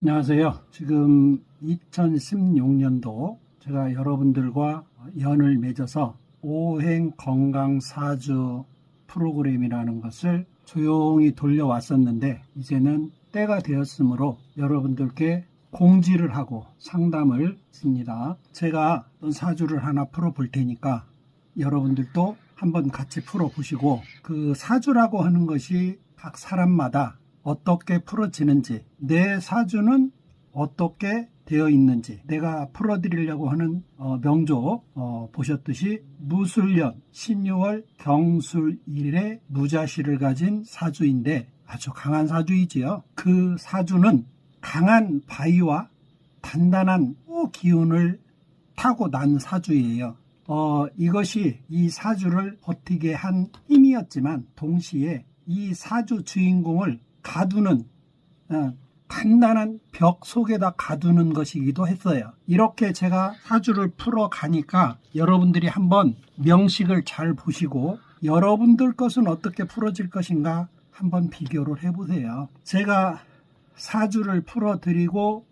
안녕하세요. 지금 2016년도 제가 여러분들과 연을 맺어서 오행 건강 사주 프로그램이라는 것을 조용히 돌려왔었는데, 이제는 때가 되었으므로 여러분들께 공지를 하고 상담을 드립니다. 제가 어떤 사주를 하나 풀어볼 테니까 여러분들도 한번 같이 풀어보시고, 그 사주라고 하는 것이 각 사람마다 어떻게 풀어지는지, 내 사주는 어떻게 되어 있는지 내가 풀어드리려고 하는 명조 보셨듯이 무술년 신유월 경술일에 무자실을 가진 사주인데 아주 강한 사주이지요. 그 사주는 강한 바위와 단단한 기운을 타고 난 사주예요. 이것이 이 사주를 버티게 한 힘이었지만, 동시에 이 사주 주인공을 가두는 단단한 벽 속에다 가두는 것이기도 했어요. 이렇게 제가 사주를 풀어가니까 여러분들이 한번 명식을 잘 보시고 여러분들 것은 어떻게 풀어질 것인가 한번 비교를 해보세요. 제가 사주를 풀어드리고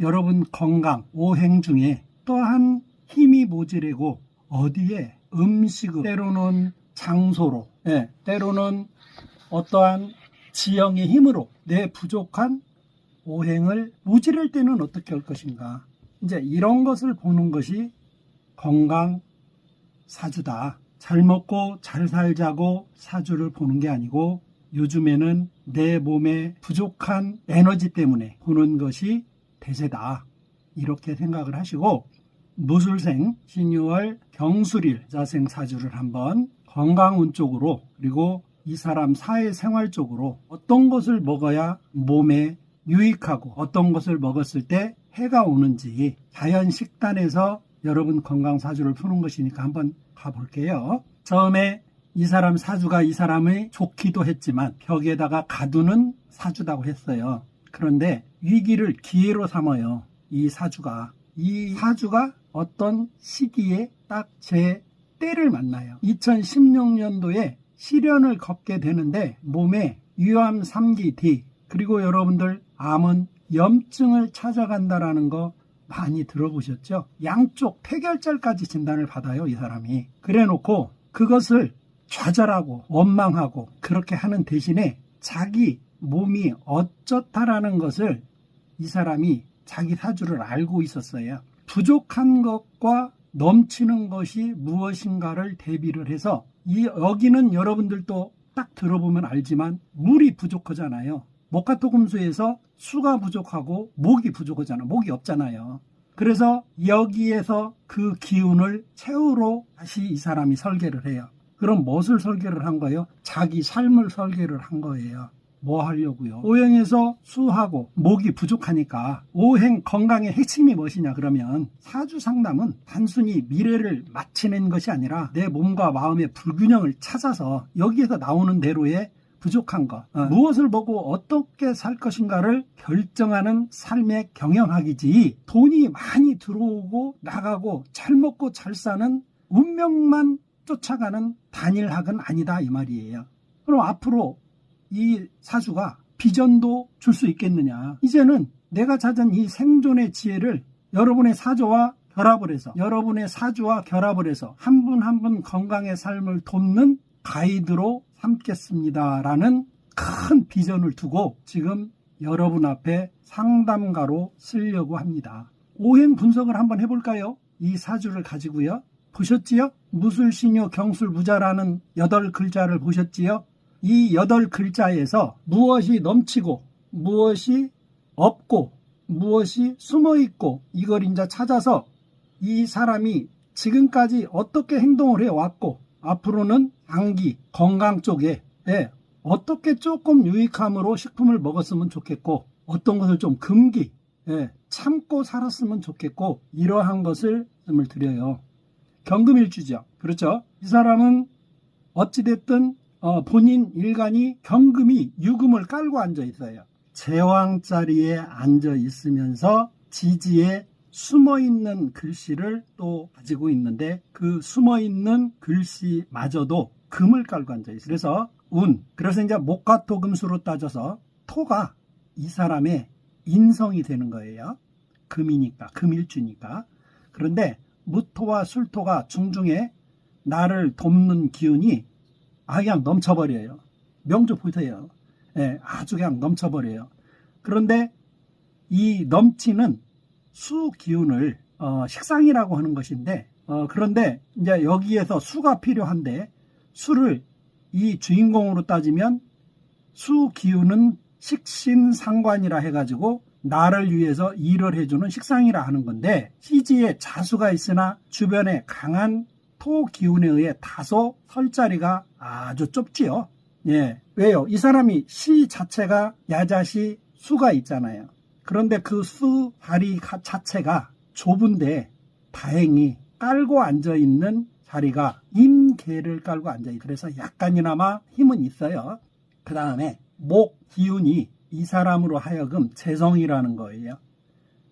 여러분 건강, 오행 중에 또한 힘이 모자라고 어디에 음식으로, 때로는 장소로, 때로는 어떠한 지형의 힘으로 내 부족한 오행을 모자랄 때는 어떻게 할 것인가. 이제 이런 것을 보는 것이 건강 사주다. 잘 먹고 잘 살자고 사주를 보는 게 아니고, 요즘에는 내 몸에 부족한 에너지 때문에 보는 것이 대세다. 이렇게 생각을 하시고, 무술생 신유월 경술일 자생 사주를 한번 건강운 쪽으로, 그리고 이 사람 사회생활 쪽으로 어떤 것을 먹어야 몸에 유익하고 어떤 것을 먹었을 때 해가 오는지, 자연 식단에서 여러분 건강 사주를 푸는 것이니까 한번 가볼게요. 처음에 이 사람 사주가 이 사람이 좋기도 했지만 벽에다가 가두는 사주라고 했어요. 그런데 위기를 기회로 삼아요. 이 사주가 어떤 시기에 딱 제 때를 만나요. 2016년도에 시련을 겪게 되는데, 몸에 위암 3기 D, 그리고 여러분들 암은 염증을 찾아간다라는 거 많이 들어보셨죠? 양쪽 폐결절까지 진단을 받아요, 이 사람이. 그래 놓고 그것을 좌절하고 원망하고 그렇게 하는 대신에 자기 몸이 어쩌다라는 것을 이 사람이 자기 사주를 알고 있었어요. 부족한 것과 넘치는 것이 무엇인가를 대비를 해서, 여기는 여러분들도 딱 들어보면 알지만 물이 부족하잖아요. 목화토금수에서 수가 부족하고 목이 부족하잖아요. 목이 없잖아요. 그래서 여기에서 그 기운을 채우러 다시 이 사람이 설계를 해요. 그럼 무엇을 설계를 한 거예요? 자기 삶을 설계를 한 거예요. 뭐 하려고요? 오행에서 수하고 목이 부족하니까 오행 건강의 핵심이 무엇이냐 그러면, 사주 상담은 단순히 미래를 맞춰낸 것이 아니라 내 몸과 마음의 불균형을 찾아서 여기에서 나오는 대로의 부족한 것, 무엇을 보고 어떻게 살 것인가를 결정하는 삶의 경영학이지, 돈이 많이 들어오고 나가고 잘 먹고 잘 사는 운명만 쫓아가는 단일학은 아니다, 이 말이에요. 그럼 앞으로 이 사주가 비전도 줄 수 있겠느냐. 이제는 내가 찾은 이 생존의 지혜를 여러분의 사주와 결합을 해서 한 분 한 분 건강의 삶을 돕는 가이드로 삼겠습니다라는 큰 비전을 두고 지금 여러분 앞에 상담가로 쓰려고 합니다. 오행 분석을 한번 해볼까요? 이 사주를 가지고요. 보셨지요? 무술신유 경술무자라는 8글자를 보셨지요? 이 8글자에서 무엇이 넘치고 무엇이 없고 무엇이 숨어있고, 이걸 이제 찾아서 이 사람이 지금까지 어떻게 행동을 해왔고 앞으로는 장기 건강 쪽에 어떻게 조금 유익함으로 식품을 먹었으면 좋겠고, 어떤 것을 좀 금기 참고 살았으면 좋겠고, 이러한 것을 말씀을 드려요. 경금일주죠. 그렇죠? 이 사람은 어찌됐든 본인 일간이 경금이 유금을 깔고 앉아 있어요. 제왕 자리에 앉아 있으면서 지지에 숨어있는 글씨를 또 가지고 있는데, 그 숨어있는 글씨마저도 금을 깔고 앉아 있어요. 그래서 그래서 이제 목화토금수로 따져서 토가 이 사람의 인성이 되는 거예요. 금이니까, 금일주니까. 그런데 무토와 술토가 중중에 나를 돕는 기운이 그냥 넘쳐버려요. 명조 보세요. 예, 아주 그냥 넘쳐버려요. 그런데 이 넘치는 수 기운을 식상이라고 하는 것인데, 그런데 이제 여기에서 수가 필요한데, 수를 이 주인공으로 따지면 수 기운은 식신상관이라 해가지고 나를 위해서 일을 해주는 식상이라 하는 건데, 시지에 자수가 있으나 주변에 강한 토 기운에 의해 다소 설 자리가 아주 좁지요. 예, 왜요? 이 사람이 시 자체가 야자시 수가 있잖아요. 그런데 그 수 자리 자체가 좁은데 다행히 깔고 앉아있는 자리가 임계를 깔고 앉아있어요. 그래서 약간이나마 힘은 있어요. 그 다음에 목 기운이 이 사람으로 하여금 재성이라는 거예요.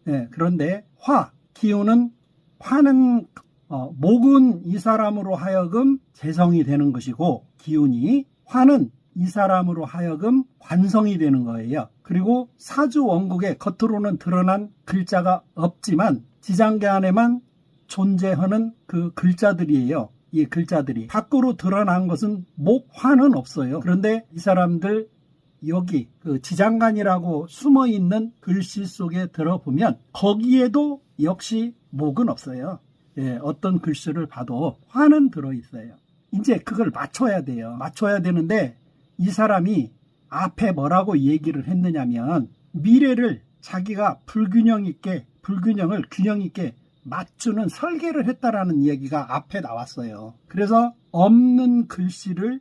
예, 그런데 화 기운은 화는 목은 이 사람으로 하여금 재성이 되는 것이고, 기운이 화는 이 사람으로 하여금 관성이 되는 거예요. 그리고 사주 원국에 겉으로는 드러난 글자가 없지만 지장계 안에만 존재하는 그 글자들이에요. 이 글자들이 밖으로 드러난 것은 목, 화는 없어요. 그런데 이 사람들 여기 그 지장간이라고 숨어있는 글씨 속에 들어보면 거기에도 역시 목은 없어요. 예, 어떤 글씨를 봐도 화는 들어있어요. 이제 그걸 맞춰야 돼요. 맞춰야 되는데 이 사람이 앞에 뭐라고 얘기를 했느냐면, 미래를 자기가 불균형을 균형 있게 맞추는 설계를 했다라는 얘기가 앞에 나왔어요. 그래서 없는 글씨를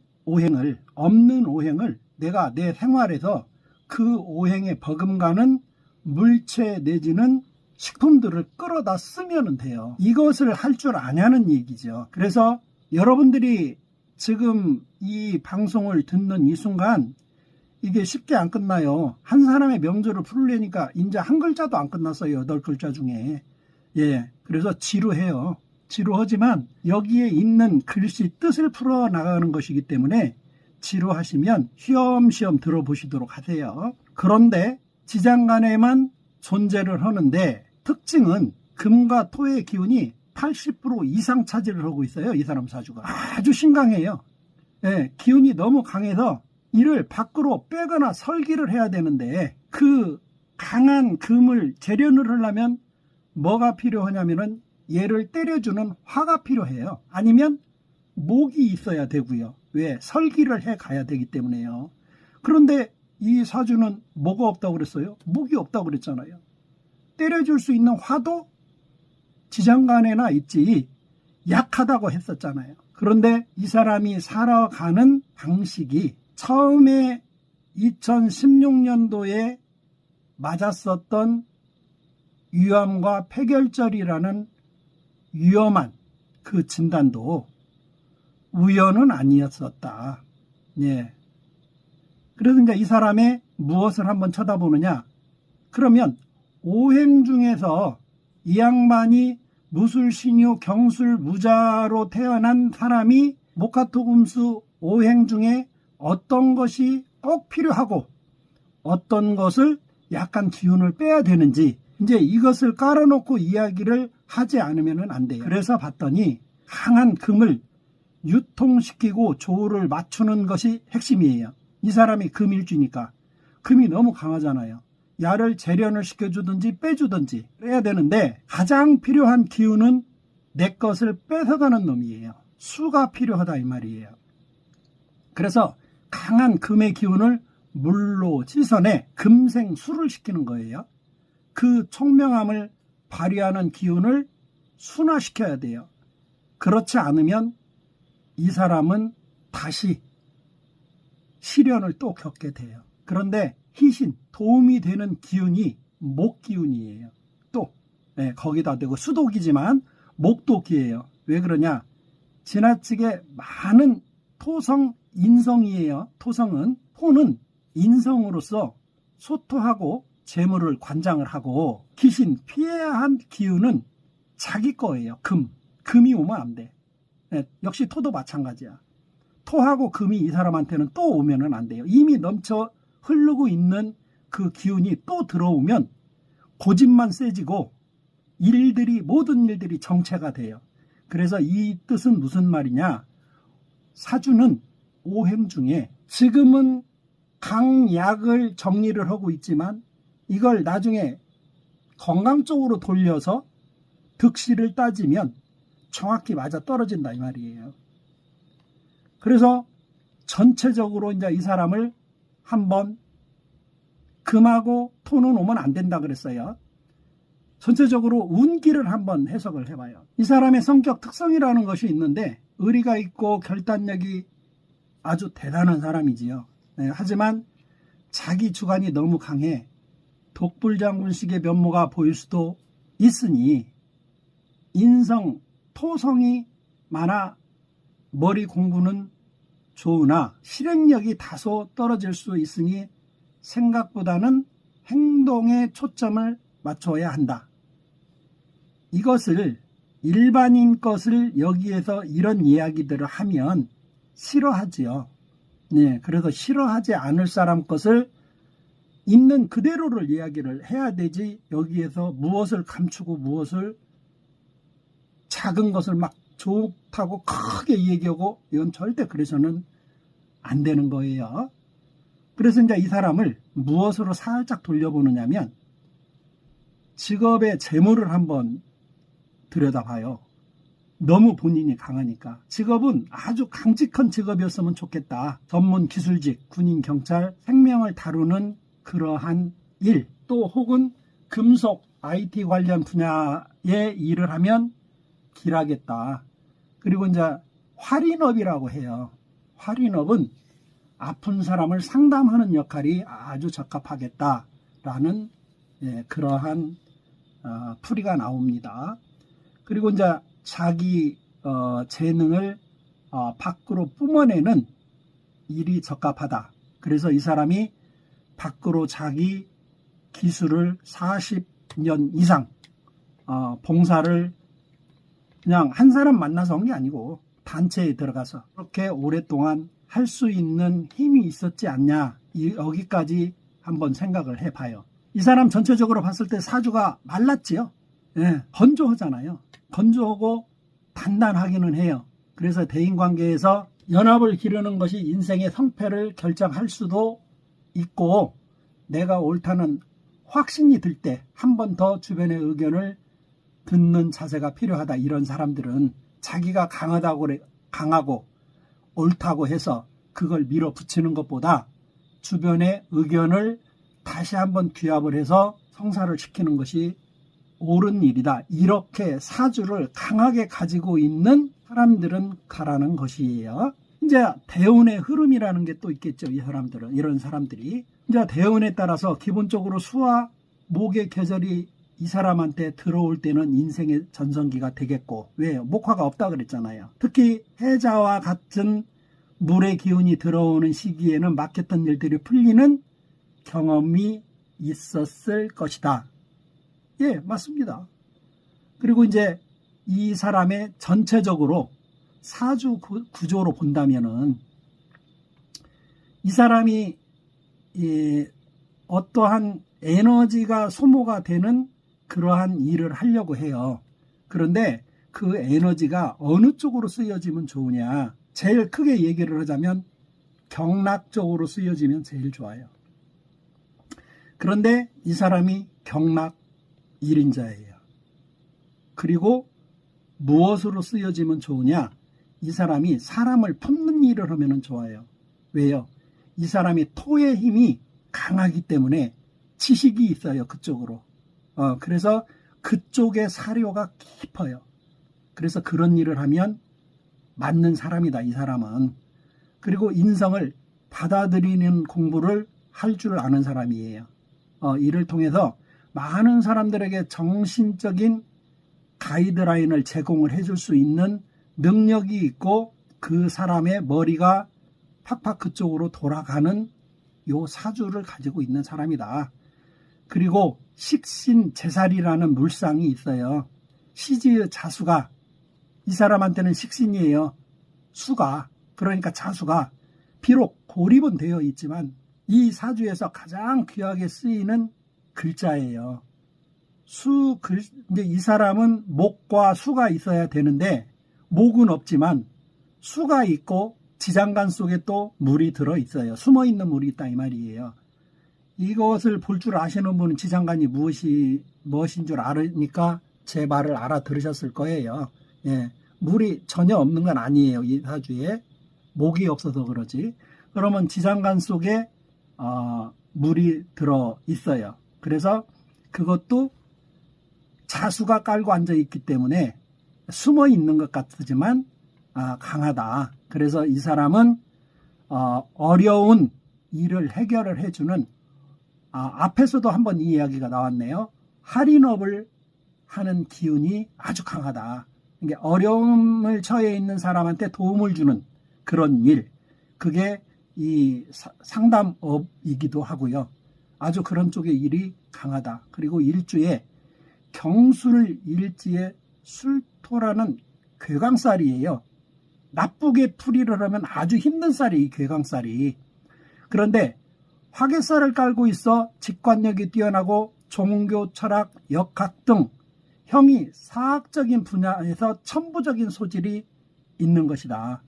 없는 오행을 내가 내 생활에서 그 오행에 버금가는 물체 내지는 식품들을 끌어다 쓰면 돼요. 이것을 할 줄 아냐는 얘기죠. 그래서 여러분들이 지금 이 방송을 듣는 이 순간 이게 쉽게 안 끝나요. 한 사람의 명조를 풀으려니까 이제 한 글자도 안 끝났어요. 8글자 중에. 예, 그래서 지루해요. 지루하지만 여기에 있는 글씨 뜻을 풀어나가는 것이기 때문에 지루하시면 쉬엄쉬엄 들어보시도록 하세요. 그런데 지장간에만 존재를 하는데 특징은 금과 토의 기운이 80% 이상 차지를 하고 있어요. 이 사람 사주가 아주 신강해요. 예, 기운이 너무 강해서 이를 밖으로 빼거나 설기를 해야 되는데, 그 강한 금을 재련을 하려면 뭐가 필요하냐면은 얘를 때려주는 화가 필요해요. 아니면 목이 있어야 되고요. 왜? 설기를 해 가야 되기 때문에요. 그런데 이 사주는 뭐가 없다고 그랬어요? 목이 없다고 그랬잖아요. 때려줄 수 있는 화도 지장간에나 있지 약하다고 했었잖아요. 그런데 이 사람이 살아가는 방식이 처음에 2016년도에 맞았었던 위암과 폐결절이라는 위험한 그 진단도 우연은 아니었었다. 예. 그래서 이제 이 사람의 무엇을 한번 쳐다보느냐? 그러면 오행 중에서 이 양반이 무술, 신유, 경술, 무자로 태어난 사람이 목화토금수 오행 중에 어떤 것이 꼭 필요하고 어떤 것을 약간 기운을 빼야 되는지, 이제 이것을 깔아놓고 이야기를 하지 않으면 안 돼요. 그래서 봤더니 강한 금을 유통시키고 조를 맞추는 것이 핵심이에요. 이 사람이 금일주니까 금이 너무 강하잖아요. 야를 재련을 시켜주든지 빼주든지 해야 되는데 가장 필요한 기운은 내 것을 뺏어가는 놈이에요. 수가 필요하다 이 말이에요. 그래서 강한 금의 기운을 물로 씻어내 금생수를 시키는 거예요. 그 총명함을 발휘하는 기운을 순화시켜야 돼요. 그렇지 않으면 이 사람은 다시 시련을 또 겪게 돼요. 그런데 희신, 도움이 되는 기운이 목기운이에요. 또 거기다 대고 수독이지만 목독이에요. 왜 그러냐? 지나치게 많은 토성, 인성이에요. 토성은, 토는 인성으로서 소토하고 재물을 관장을 하고, 귀신, 피해야 한 기운은 자기 거예요. 금이 오면 안 돼. 역시 토도 마찬가지야. 토하고 금이 이 사람한테는 또 오면은 안 돼요. 이미 넘쳐 흐르고 있는 그 기운이 또 들어오면 고집만 세지고 모든 일들이 정체가 돼요. 그래서 이 뜻은 무슨 말이냐? 사주는 오행 중에 지금은 강약을 정리를 하고 있지만 이걸 나중에 건강 쪽으로 돌려서 득실을 따지면 정확히 맞아 떨어진다 이 말이에요. 그래서 전체적으로 이제 이 사람을 한번 금하고 토는 오면 안 된다 그랬어요. 전체적으로 운기를 한번 해석을 해봐요. 이 사람의 성격 특성이라는 것이 있는데 의리가 있고 결단력이 아주 대단한 사람이지요. 네, 하지만 자기 주관이 너무 강해 독불장군식의 면모가 보일 수도 있으니 인성, 토성이 많아 머리 공부는 좋으나 실행력이 다소 떨어질 수 있으니 생각보다는 행동에 초점을 맞춰야 한다. 이것을 일반인 것을 여기에서 이런 이야기들을 하면 싫어하지요. 네, 그래서 싫어하지 않을 사람 것을 있는 그대로를 이야기를 해야 되지 여기에서 무엇을 감추고 무엇을 작은 것을 막 좋다고 크게 얘기하고 이건 절대 그래서는 안 되는 거예요. 그래서 이제 이 사람을 무엇으로 살짝 돌려보느냐면 직업의 재물을 한번 들여다봐요. 너무 본인이 강하니까. 직업은 아주 강직한 직업이었으면 좋겠다. 전문 기술직, 군인, 경찰, 생명을 다루는 그러한 일, 또 혹은 금속, IT 관련 분야의 일을 하면 길하겠다. 그리고 이제 활인업이라고 해요. 활인업은 아픈 사람을 상담하는 역할이 아주 적합하겠다라는 그러한 풀이가 나옵니다. 그리고 이제 자기 재능을 밖으로 뿜어내는 일이 적합하다. 그래서 이 사람이 밖으로 자기 기술을 40년 이상 봉사를 그냥 한 사람 만나서 한 게 아니고 단체에 들어가서 그렇게 오랫동안 할 수 있는 힘이 있었지 않냐, 여기까지 한번 생각을 해봐요. 이 사람 전체적으로 봤을 때 사주가 말랐지요. 예, 건조하잖아요. 건조하고 단단하기는 해요. 그래서 대인관계에서 연합을 기르는 것이 인생의 성패를 결정할 수도 있고 내가 옳다는 확신이 들 때 한 번 더 주변의 의견을 듣는 자세가 필요하다. 이런 사람들은 자기가 강하고 옳다고 해서 그걸 밀어붙이는 것보다 주변의 의견을 다시 한번 귀합을 해서 성사를 시키는 것이 옳은 일이다. 이렇게 사주를 강하게 가지고 있는 사람들은 가라는 것이에요. 이제 대운의 흐름이라는 게 또 있겠죠. 이런 사람들이 이제 대운에 따라서 기본적으로 수와 목의 계절이 이 사람한테 들어올 때는 인생의 전성기가 되겠고, 왜요? 목화가 없다 그랬잖아요. 특히 해자와 같은 물의 기운이 들어오는 시기에는 막혔던 일들이 풀리는 경험이 있었을 것이다. 예, 맞습니다. 그리고 이제 이 사람의 전체적으로 사주 구조로 본다면은 이 사람이 어떠한 에너지가 소모가 되는 그러한 일을 하려고 해요. 그런데 그 에너지가 어느 쪽으로 쓰여지면 좋으냐, 제일 크게 얘기를 하자면 경락 쪽으로 쓰여지면 제일 좋아요. 그런데 이 사람이 경락 1인자예요. 그리고 무엇으로 쓰여지면 좋으냐, 이 사람이 사람을 품는 일을 하면 좋아요. 왜요? 이 사람이 토의 힘이 강하기 때문에 지식이 있어요. 그쪽으로. 그래서 그쪽의 사료가 깊어요. 그래서 그런 일을 하면 맞는 사람이다, 이 사람은. 그리고 인성을 받아들이는 공부를 할 줄 아는 사람이에요. 이를 통해서 많은 사람들에게 정신적인 가이드라인을 제공을 해줄 수 있는 능력이 있고 그 사람의 머리가 팍팍 그쪽으로 돌아가는 요 사주를 가지고 있는 사람이다. 그리고 식신제살이라는 물상이 있어요. 시지의 자수가 이 사람한테는 식신이에요. 수가, 그러니까 자수가 비록 고립은 되어 있지만 이 사주에서 가장 귀하게 쓰이는 글자예요. 이제 이 사람은 목과 수가 있어야 되는데 목은 없지만 수가 있고 지장간 속에 또 물이 들어있어요. 숨어있는 물이 있다 이 말이에요. 이것을 볼 줄 아시는 분은 지장간이 무엇인 줄 알으니까 제 말을 알아들으셨을 거예요. 예, 물이 전혀 없는 건 아니에요. 이 사주에 목이 없어서 그러지. 그러면 지장간 속에 물이 들어있어요. 그래서 그것도 자수가 깔고 앉아있기 때문에 숨어있는 것 같지만 강하다. 그래서 이 사람은 어려운 일을 해결을 해주는 앞에서도 한번 이 이야기가 나왔네요. 할인업을 하는 기운이 아주 강하다. 그러니까 어려움을 처해 있는 사람한테 도움을 주는 그런 일, 그게 이 상담업이기도 하고요. 아주 그런 쪽의 일이 강하다. 그리고 일주에 경술 일지에 술토라는 괴강살이에요. 나쁘게 풀이를 하면 아주 힘든 살이 이 괴강살이. 그런데 화개살을 깔고 있어 직관력이 뛰어나고 종교, 철학, 역학 등 형이 사학적인 분야에서 천부적인 소질이 있는 것이다.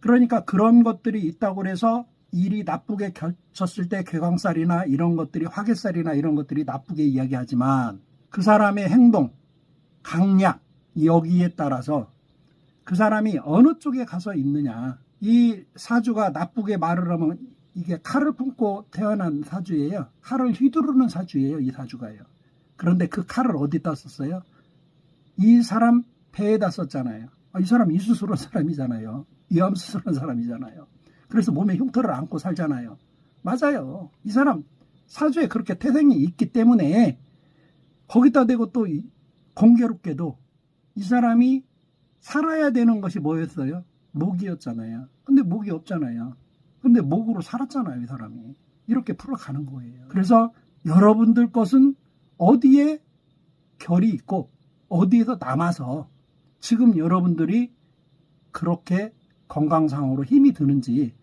그러니까 그런 것들이 있다고 해서 일이 나쁘게 겹쳤을 때 괴강살이나 이런 것들이 화개살이나 이런 것들이 나쁘게 이야기하지만 그 사람의 행동, 강약, 여기에 따라서 그 사람이 어느 쪽에 가서 있느냐. 이 사주가 나쁘게 말을 하면 이게 칼을 품고 태어난 사주예요. 칼을 휘두르는 사주예요. 이 사주가요. 그런데 그 칼을 어디다 썼어요? 이 사람 배에다 썼잖아요. 이 사람 이수스러운 사람이잖아요. 위암수스러운 사람이잖아요. 그래서 몸에 흉터를 안고 살잖아요. 맞아요. 이 사람 사주에 그렇게 태생이 있기 때문에 거기다 대고 또 공교롭게도 이 사람이 살아야 되는 것이 뭐였어요? 목이었잖아요. 근데 목이 없잖아요. 근데 목으로 살았잖아요. 이 사람이. 이렇게 풀어가는 거예요. 그래서 여러분들 것은 어디에 결이 있고 어디에서 남아서 지금 여러분들이 그렇게 건강상으로 힘이 드는지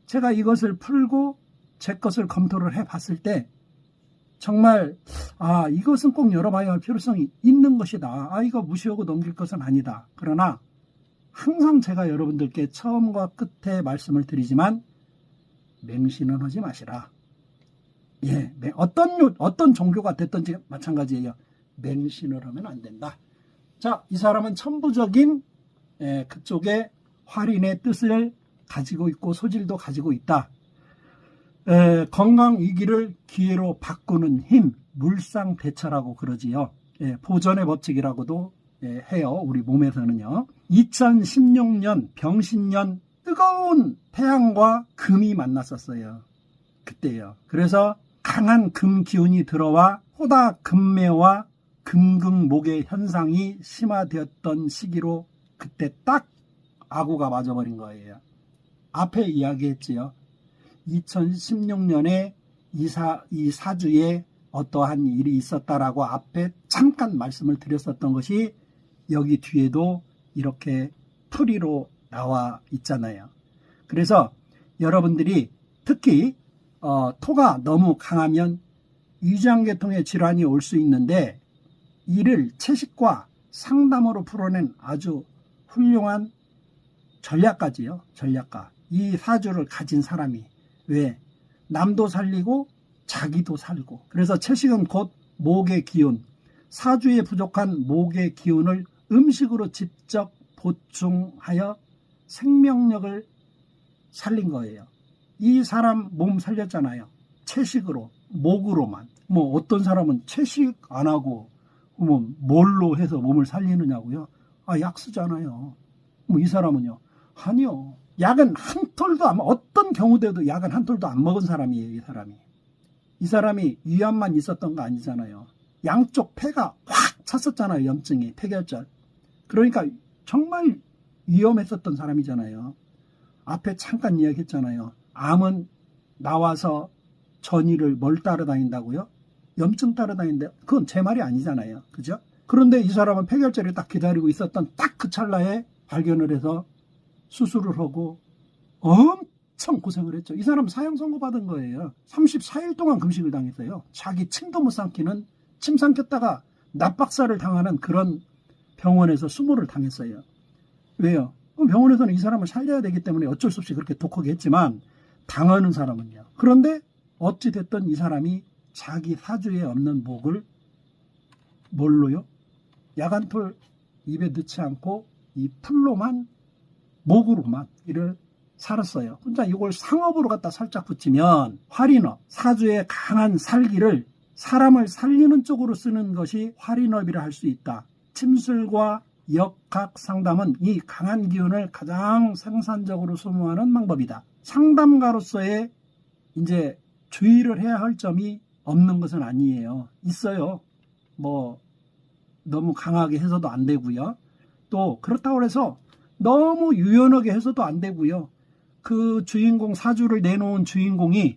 제가 이것을 풀고 제 것을 검토를 해봤을 때 정말 이것은 꼭 열어봐야 할 필요성이 있는 것이다. 이거 무시하고 넘길 것은 아니다. 그러나 항상 제가 여러분들께 처음과 끝에 말씀을 드리지만 맹신은 하지 마시라. 예, 어떤 종교가 됐든지 마찬가지예요. 맹신을 하면 안 된다. 자, 이 사람은 천부적인 그쪽에 활인의 뜻을 가지고 있고 소질도 가지고 있다. 건강 위기를 기회로 바꾸는 힘, 물상대처라고 그러지요. 보전의 법칙이라고도 해요. 우리 몸에서는요. 2016년 병신년 뜨거운 태양과 금이 만났었어요. 그때요. 그래서 강한 금 기운이 들어와 호다 금매와 금극목의 현상이 심화되었던 시기로 그때 딱 아구가 맞아버린 거예요. 앞에 이야기했지요. 2016년에 이 사주에 어떠한 일이 있었다라고 앞에 잠깐 말씀을 드렸었던 것이 여기 뒤에도 이렇게 풀이로 나와 있잖아요. 그래서 여러분들이 특히 토가 너무 강하면 위장계통의 질환이 올 수 있는데 이를 채식과 상담으로 풀어낸 아주 훌륭한 전략가지요. 전략가. 이 사주를 가진 사람이 왜? 남도 살리고 자기도 살고. 그래서 채식은 곧 목의 기운, 사주에 부족한 목의 기운을 음식으로 직접 보충하여 생명력을 살린 거예요. 이 사람 몸 살렸잖아요. 채식으로, 목으로만. 어떤 사람은 채식 안 하고 뭘로 해서 몸을 살리느냐고요? 약 쓰잖아요. 이 사람은요? 아니요. 약은 한 톨도 어떤 경우에도 약은 한 톨도 안 먹은 사람이에요. 이 사람이. 이 사람이 위암만 있었던 거 아니잖아요. 양쪽 폐가 확 찼었잖아요. 염증이, 폐결절. 그러니까 정말 위험했었던 사람이잖아요. 앞에 잠깐 이야기했잖아요. 암은 나와서 전이를 뭘 따라다닌다고요? 염증 따라다니는데 그건 제 말이 아니잖아요. 그죠? 그런데 이 사람은 폐결절을 딱 기다리고 있었던 딱 그 찰나에 발견을 해서 수술을 하고 엄청 고생을 했죠. 이 사람 사형 선고받은 거예요. 34일 동안 금식을 당했어요. 자기 침도 못 삼키는, 침 삼켰다가 납박살을 당하는 그런 병원에서 수모를 당했어요. 왜요? 병원에서는 이 사람을 살려야 되기 때문에 어쩔 수 없이 그렇게 독하게 했지만 당하는 사람은요. 그런데 어찌됐든 이 사람이 자기 사주에 없는 목을 뭘로요? 야간톨 입에 넣지 않고 이 풀로만, 목으로만 이를 살았어요. 혼자 이걸 상업으로 갖다 살짝 붙이면 활인업, 사주의 강한 살기를 사람을 살리는 쪽으로 쓰는 것이 활인업이라 할 수 있다. 침술과 역학 상담은 이 강한 기운을 가장 생산적으로 소모하는 방법이다. 상담가로서의 이제 주의를 해야 할 점이 없는 것은 아니에요. 있어요. 뭐 너무 강하게 해서도 안 되고요. 또 그렇다고 해서 너무 유연하게 해서도 안 되고요. 그 주인공, 사주를 내놓은 주인공이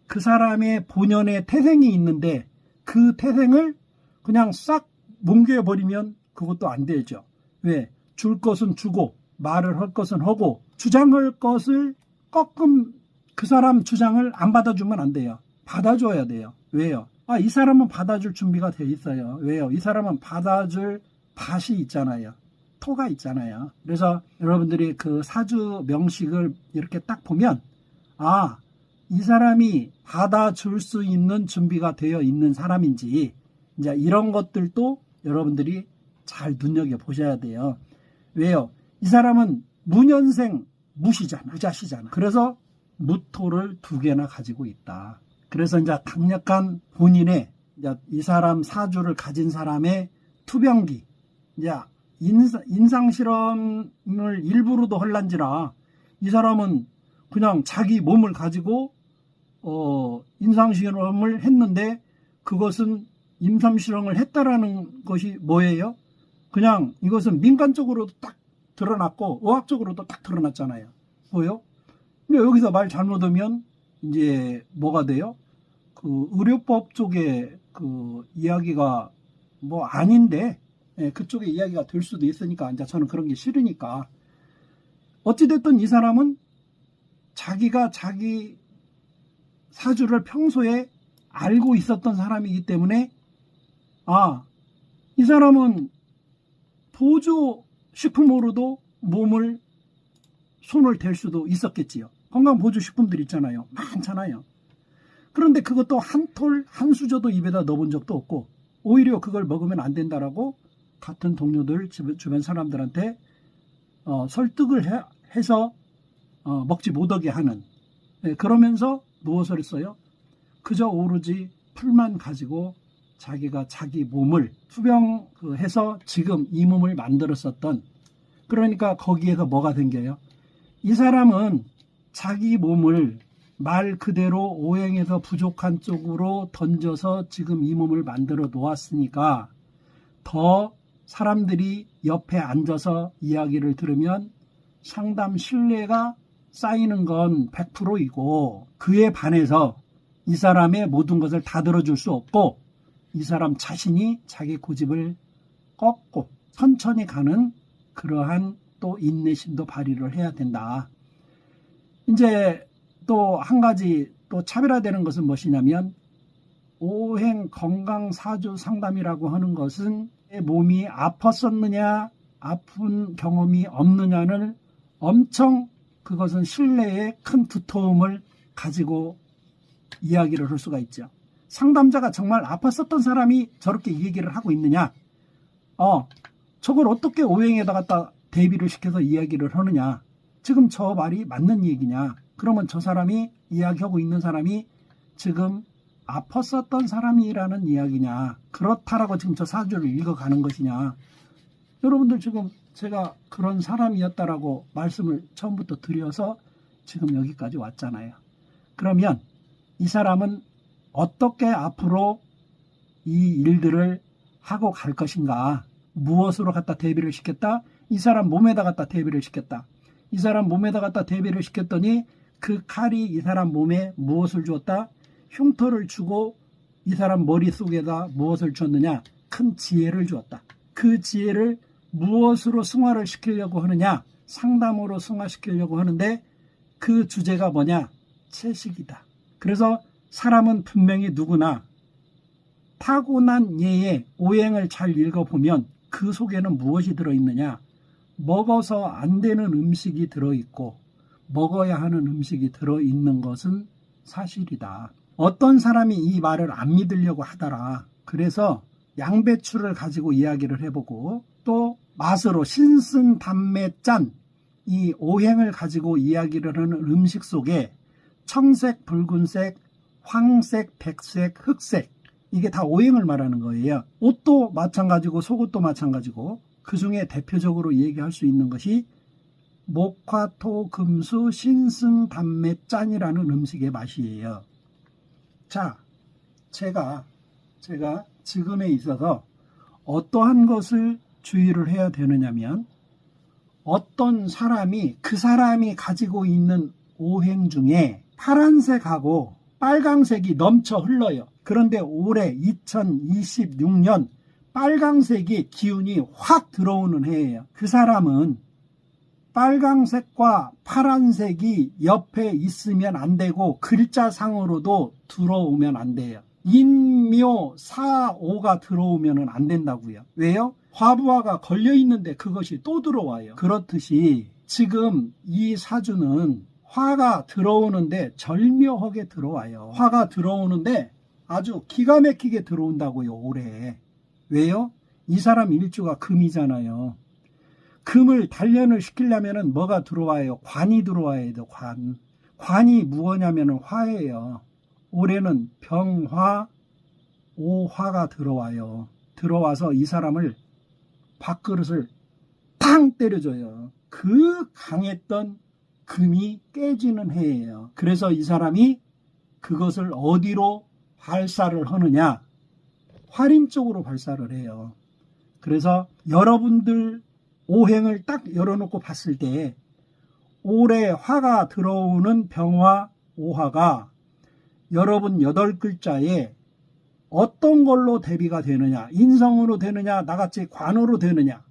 그 사람의 본연의 태생이 있는데 그 태생을 그냥 싹 뭉개버리면 그것도 안 되죠. 왜? 줄 것은 주고 말을 할 것은 하고 주장할 것을 꺾음, 그 사람 주장을 안 받아주면 안 돼요. 받아줘야 돼요. 왜요? 이 사람은 받아줄 준비가 돼 있어요. 왜요? 이 사람은 받아줄 밭이 있잖아요. 토가 있잖아요. 그래서 여러분들이 그 사주 명식을 이렇게 딱 보면 이 사람이 받아줄 수 있는 준비가 되어 있는 사람인지 이제 이런 것들도 여러분들이 잘 눈여겨보셔야 돼요. 왜요? 이 사람은 무년생 무자시잖아. 그래서 무토를 2개나 가지고 있다. 그래서 이제 강력한 본인의 이제 이 사람 사주를 가진 사람의 투병기, 이제 인상 실험을 일부러도 헐란지라 이 사람은 그냥 자기 몸을 가지고 인상 실험을 했는데 그것은 임상 실험을 했다라는 것이 뭐예요? 그냥 이것은 민간적으로도 딱 드러났고 의학적으로도 딱 드러났잖아요. 뭐요? 근데 여기서 말 잘못하면 이제 뭐가 돼요? 그 의료법 쪽에 그 이야기가 뭐 아닌데 그쪽의 이야기가 될 수도 있으니까 이제 저는 그런 게 싫으니까 어찌됐든 이 사람은 자기가 자기 사주를 평소에 알고 있었던 사람이기 때문에 이 사람은 보조식품으로도 손을 댈 수도 있었겠지요. 건강보조식품들 있잖아요. 많잖아요. 그런데 그것도 한 톨, 한 수저도 입에다 넣어본 적도 없고 오히려 그걸 먹으면 안 된다라고 같은 동료들, 주변 사람들한테 설득을 해서 먹지 못하게 하는, 그러면서 무엇을 했어요? 그저 오로지 풀만 가지고 자기가 자기 몸을 투병해서 지금 이 몸을 만들었었던, 그러니까 거기에서 뭐가 생겨요? 이 사람은 자기 몸을 말 그대로 오행에서 부족한 쪽으로 던져서 지금 이 몸을 만들어 놓았으니까 더 사람들이 옆에 앉아서 이야기를 들으면 상담 신뢰가 쌓이는 건 100%이고 그에 반해서 이 사람의 모든 것을 다 들어줄 수 없고 이 사람 자신이 자기 고집을 꺾고 천천히 가는 그러한 또 인내심도 발휘를 해야 된다. 이제 또 한 가지 또 차별화되는 것은 무엇이냐면 오행 건강 사주 상담이라고 하는 것은 내 몸이 아팠었느냐 아픈 경험이 없느냐를 엄청 그것은 신뢰의 큰 두터움을 가지고 이야기를 할 수가 있죠. 상담자가 정말 아팠었던 사람이 저렇게 얘기를 하고 있느냐, 저걸 어떻게 오행에다 갖다 대비를 시켜서 이야기를 하느냐, 지금 저 말이 맞는 얘기냐, 그러면 저 사람이 이야기하고 있는 사람이 지금 아팠었던 사람이라는 이야기냐, 그렇다라고 지금 저 사주를 읽어가는 것이냐. 여러분들 지금 제가 그런 사람이었다라고 말씀을 처음부터 드려서 지금 여기까지 왔잖아요. 그러면 이 사람은 어떻게 앞으로 이 일들을 하고 갈 것인가, 무엇으로 갖다 대비를 시켰다? 이 사람 몸에다 갖다 대비를 시켰다. 이 사람 몸에다 갖다 대비를 시켰더니 그 칼이 이 사람 몸에 무엇을 주었다? 흉터를 주고 이 사람 머릿속에다 무엇을 줬느냐? 큰 지혜를 주었다. 그 지혜를 무엇으로 승화를 시키려고 하느냐? 상담으로 승화시키려고 하는데 그 주제가 뭐냐? 채식이다. 그래서 사람은 분명히 누구나 타고난 예의 오행을 잘 읽어보면 그 속에는 무엇이 들어있느냐? 먹어서 안 되는 음식이 들어있고 먹어야 하는 음식이 들어있는 것은 사실이다. 어떤 사람이 이 말을 안 믿으려고 하더라. 그래서 양배추를 가지고 이야기를 해보고 또 맛으로 신승 담매 짠 이 오행을 가지고 이야기를 하는 음식 속에 청색, 붉은색, 황색, 백색, 흑색 이게 다 오행을 말하는 거예요. 옷도 마찬가지고 속옷도 마찬가지고 그 중에 대표적으로 얘기할 수 있는 것이 목화토 금수 신승 담매 짠이라는 음식의 맛이에요. 자, 제가 지금에 있어서 어떠한 것을 주의를 해야 되느냐면 어떤 사람이 그 사람이 가지고 있는 오행 중에 파란색하고 빨강색이 넘쳐 흘러요. 그런데 올해 2026년 빨강색이 기운이 확 들어오는 해예요. 그 사람은 빨강색과 파란색이 옆에 있으면 안 되고 글자상으로도 들어오면 안 돼요. 인묘 사오가 들어오면 안 된다고요. 왜요? 화부화가 걸려있는데 그것이 또 들어와요. 그렇듯이 지금 이 사주는 화가 들어오는데 절묘하게 들어와요. 화가 들어오는데 아주 기가 막히게 들어온다고요. 올해. 왜요? 이 사람 일주가 금이잖아요. 금을 단련을 시키려면 뭐가 들어와요? 관이 들어와야 돼요. 관이 무엇냐면 화예요. 올해는 병화, 오화가 들어와요. 들어와서 이 사람을 밥그릇을 탕 때려줘요. 그 강했던 금이 깨지는 해예요. 그래서 이 사람이 그것을 어디로 발사를 하느냐? 화림 쪽으로 발사를 해요. 그래서 여러분들 오행을 딱 열어놓고 봤을 때 올해 화가 들어오는 병화, 오화가 여러분 8글자에 어떤 걸로 대비가 되느냐? 인성으로 되느냐? 나같이 관으로 되느냐?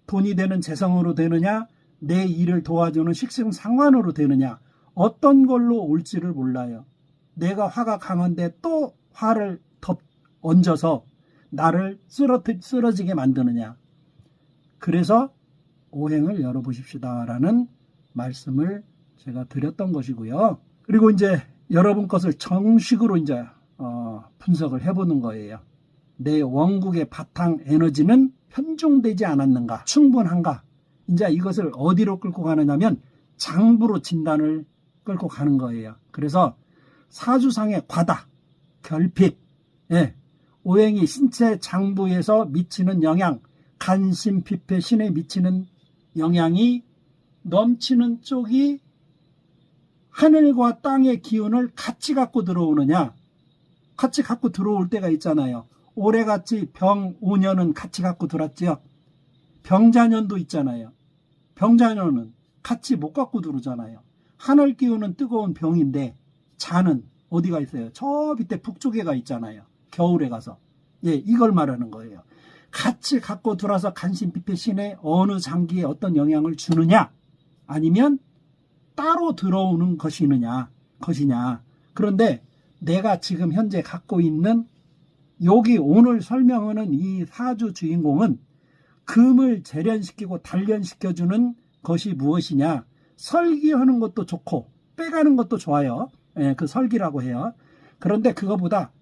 돈이 되는 재성으로 되느냐? 내 일을 도와주는 식생상관으로 되느냐? 어떤 걸로 올지를 몰라요. 내가 화가 강한데 또 화를 얹어서 나를 쓰러지게 만드느냐? 그래서 오행을 열어보십시다라는 말씀을 제가 드렸던 것이고요. 그리고 이제 여러분 것을 정식으로 이제 분석을 해보는 거예요. 내 원국의 바탕 에너지는 편중되지 않았는가? 충분한가? 이제 이것을 어디로 끌고 가느냐면 장부로 진단을 끌고 가는 거예요. 그래서 사주상의 과다, 결핍, 오행이 신체 장부에서 미치는 영향, 간신, 피폐, 신에 미치는 영향이 넘치는 쪽이 하늘과 땅의 기운을 같이 갖고 들어오느냐? 같이 갖고 들어올 때가 있잖아요. 올해같이 병 5년은 같이 갖고 들어왔지요. 병자년도 있잖아요. 병자년은 같이 못 갖고 들어오잖아요. 하늘 기운은 뜨거운 병인데 자는 어디가 있어요? 저 밑에 북쪽에가 있잖아요. 겨울에 가서. 이걸 말하는 거예요. 같이 갖고 들어와서 간신피폐 신에 어느 장기에 어떤 영향을 주느냐? 아니면 따로 들어오는 것이냐? 그런데 내가 지금 현재 갖고 있는 여기 오늘 설명하는 이 사주 주인공은 금을 재련시키고 단련시켜주는 것이 무엇이냐? 설기하는 것도 좋고 빼가는 것도 좋아요. 그 설기라고 해요. 그런데 그거보다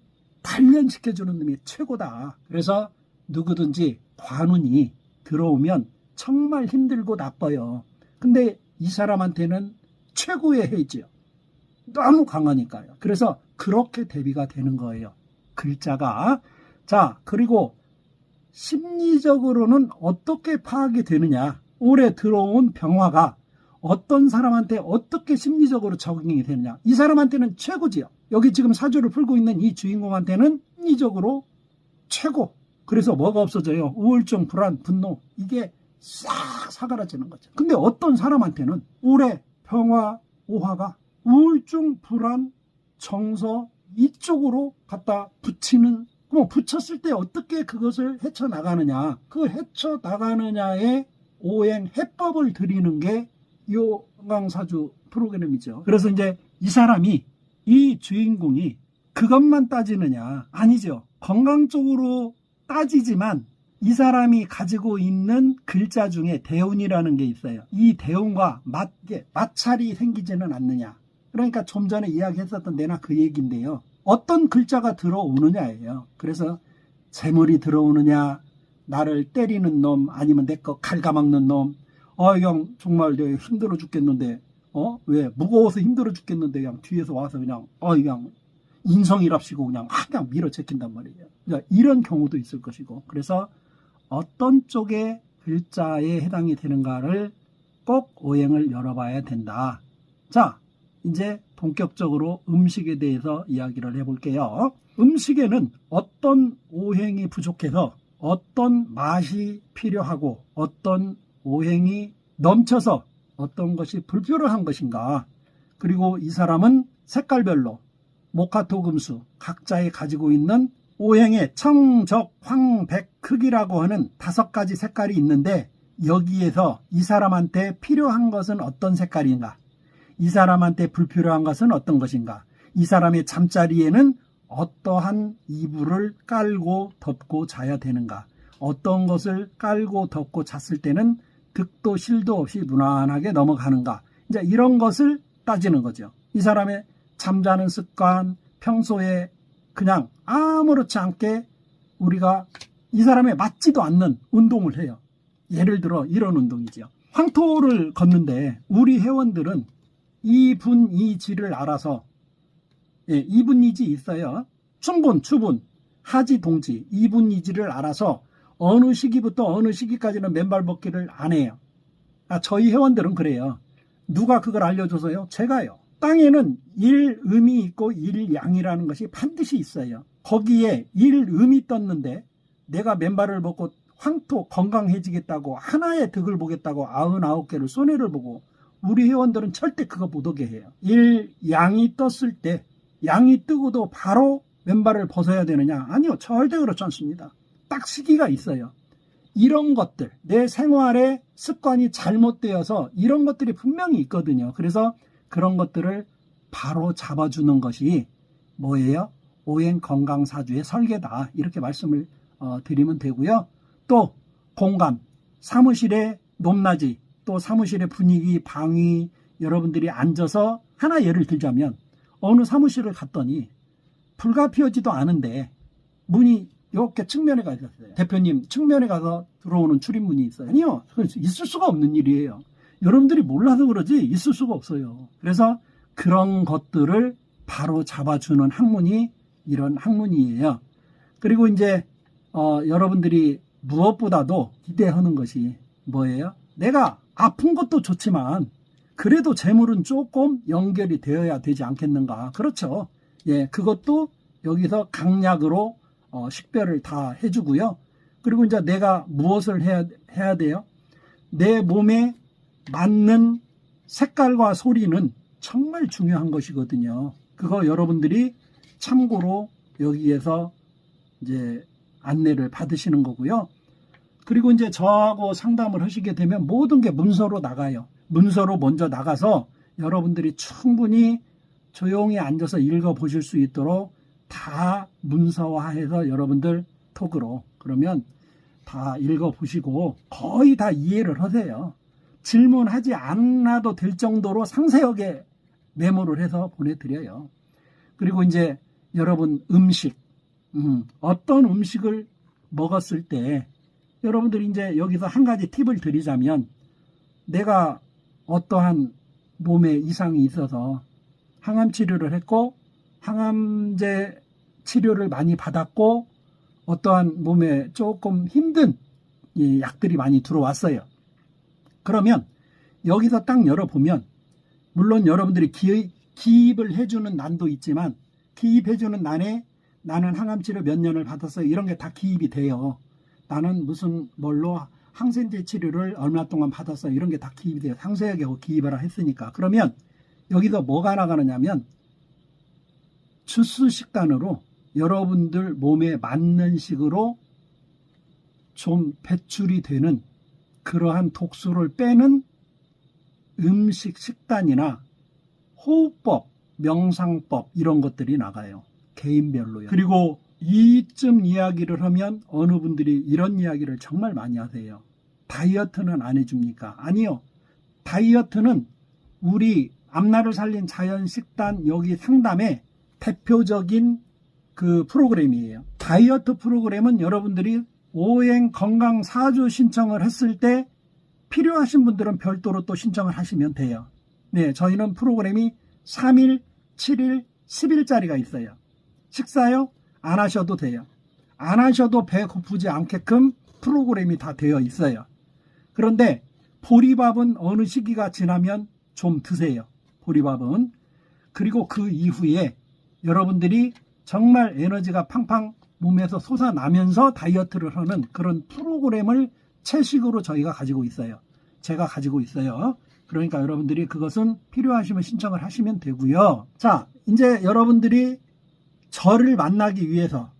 단련시켜주는 놈이 최고다. 그래서 누구든지 관운이 들어오면 정말 힘들고 나빠요. 근데 이 사람한테는 최고의 해지요. 너무 강하니까요. 그래서 그렇게 대비가 되는 거예요. 글자가. 자, 그리고 심리적으로는 어떻게 파악이 되느냐? 올해 들어온 병화가 어떤 사람한테 어떻게 심리적으로 적응이 되느냐? 이 사람한테는 최고지요. 여기 지금 사주를 풀고 있는 이 주인공한테는 심리적으로 최고. 그래서 뭐가 없어져요? 우울증, 불안, 분노. 이게 싹 사그라지는 거죠. 근데 어떤 사람한테는 올해 병화, 오화가 우울증, 불안, 정서 이쪽으로 갖다 붙이는, 그럼 붙였을 때 어떻게 그것을 헤쳐나가느냐? 그 헤쳐나가느냐에 오행 해법을 드리는 게 건강사주 프로그램이죠. 그래서 이제 이 사람이, 이 주인공이 그것만 따지느냐? 아니죠. 건강 쪽으로 따지지만 이 사람이 가지고 있는 글자 중에 대운이라는 게 있어요. 이 대운과 마찰이 생기지는 않느냐. 그러니까 좀 전에 이야기했었던 내나 그 얘기인데요. 어떤 글자가 들어오느냐예요. 그래서 재물이 들어오느냐, 나를 때리는 놈, 아니면 내 거 갉아먹는 놈. 그냥 정말 내가 힘들어 죽겠는데, 왜 무거워서 힘들어 죽겠는데 그냥 뒤에서 와서 그냥 인성이랍시고 그냥 밀어제낀단 말이에요. 그러니까 이런 경우도 있을 것이고, 그래서 어떤 쪽의 글자에 해당이 되는가를 꼭 오행을 열어봐야 된다. 자, 이제 본격적으로 음식에 대해서 이야기를 해볼게요. 음식에는 어떤 오행이 부족해서 어떤 맛이 필요하고 어떤 오행이 넘쳐서 어떤 것이 불필요한 것인가. 그리고 이 사람은 색깔별로 목화토금수 각자에 가지고 있는 오행의 청, 적, 황, 백, 극이라고 하는 5가지 색깔이 있는데, 여기에서 이 사람한테 필요한 것은 어떤 색깔인가, 이 사람한테 불필요한 것은 어떤 것인가, 이 사람의 잠자리에는 어떠한 이불을 깔고 덮고 자야 되는가, 어떤 것을 깔고 덮고 잤을 때는 득도 실도 없이 무난하게 넘어가는가, 이제 이런 것을 따지는 거죠. 이 사람의 잠자는 습관, 평소에 그냥 아무렇지 않게 우리가 이 사람에 맞지도 않는 운동을 해요. 예를 들어 이런 운동이죠. 황토를 걷는데 우리 회원들은 이분이지를 알아서, 이분이지 있어요. 춘분, 추분, 하지, 동지, 이분이지를 알아서 어느 시기부터 어느 시기까지는 맨발 걷기를 안 해요. 저희 회원들은 그래요. 누가 그걸 알려줘서요? 제가요. 땅에는 일음이 있고 일양이라는 것이 반드시 있어요. 거기에 일음이 떴는데 내가 맨발을 벗고 황토 건강해지겠다고 하나의 득을 보겠다고 99개를 손해를 보고, 우리 회원들은 절대 그거 못 오게 해요. 일양이 떴을 때 양이 뜨고도 바로 맨발을 벗어야 되느냐? 아니요, 절대 그렇지 않습니다. 딱 시기가 있어요. 이런 것들, 내 생활의 습관이 잘못되어서 이런 것들이 분명히 있거든요. 그래서 그런 것들을 바로 잡아주는 것이 뭐예요? 오행 건강사주의 설계다. 이렇게 말씀을 드리면 되고요. 또 공간, 사무실의 높낮이, 또 사무실의 분위기, 방위, 여러분들이 앉아서 하나 예를 들자면 어느 사무실을 갔더니 불가피하지도 않은데 문이 이렇게 측면에 가 있었어요. 대표님 측면에 가서 들어오는 출입문이 있어요. 아니요, 있을 수가 없는 일이에요. 여러분들이 몰라서 그러지 있을 수가 없어요. 그래서 그런 것들을 바로 잡아주는 학문이 이런 학문이에요. 그리고 이제 여러분들이 무엇보다도 기대하는 것이 뭐예요? 내가 아픈 것도 좋지만 그래도 재물은 조금 연결이 되어야 되지 않겠는가. 그렇죠. 예, 그것도 여기서 강약으로 식별을 다 해주고요. 그리고 이제 내가 무엇을 해야 돼요? 내 몸에 맞는 색깔과 소리는 정말 중요한 것이거든요. 그거 여러분들이 참고로 여기에서 이제 안내를 받으시는 거고요. 그리고 이제 저하고 상담을 하시게 되면 모든 게 문서로 나가요. 문서로 먼저 나가서 여러분들이 충분히 조용히 앉아서 읽어보실 수 있도록 다 문서화해서 여러분들 톡으로, 그러면 다 읽어보시고 거의 다 이해를 하세요. 질문하지 않아도 될 정도로 상세하게 메모를 해서 보내드려요. 그리고 이제 여러분 음식, 어떤 음식을 먹었을 때 여러분들이 이제 여기서 한 가지 팁을 드리자면, 내가 어떠한 몸에 이상이 있어서 항암 치료를 했고 항암제 치료를 많이 받았고 어떠한 몸에 조금 힘든 이 약들이 많이 들어왔어요. 그러면 여기서 딱 열어보면, 물론 여러분들이 기입을 해주는 난도 있지만 기입해주는 난에 나는 항암치료 몇 년을 받았어요, 이런 게 다 기입이 돼요. 나는 무슨 뭘로 항생제 치료를 얼마 동안 받았어요, 이런 게 다 기입이 돼요. 상세하게 기입을 했으니까. 그러면 여기서 뭐가 나가느냐면 주스 식단으로 여러분들 몸에 맞는 식으로 좀 배출이 되는 그러한 독소를 빼는 음식 식단이나 호흡법, 명상법 이런 것들이 나가요. 개인별로요. 그리고 이쯤 이야기를 하면 어느 분들이 이런 이야기를 정말 많이 하세요. 다이어트는 안 해줍니까? 아니요. 다이어트는 우리 앞날을 살린 자연식단 여기 상담의 대표적인 그 프로그램이에요. 다이어트 프로그램은 여러분들이 오행 건강 4주 신청을 했을 때 필요하신 분들은 별도로 또 신청을 하시면 돼요. 네, 저희는 프로그램이 3일, 7일, 10일짜리가 있어요. 식사요? 안 하셔도 돼요. 안 하셔도 배 고프지 않게끔 프로그램이 다 되어 있어요. 그런데 보리밥은 어느 시기가 지나면 좀 드세요. 보리밥은. 그리고 그 이후에 여러분들이 정말 에너지가 팡팡 몸에서 솟아나면서 다이어트를 하는 그런 프로그램을 채식으로 저희가 가지고 있어요. 제가 가지고 있어요. 그러니까 여러분들이 그것은 필요하시면 신청을 하시면 되고요. 자, 이제 여러분들이 저를 만나기 위해서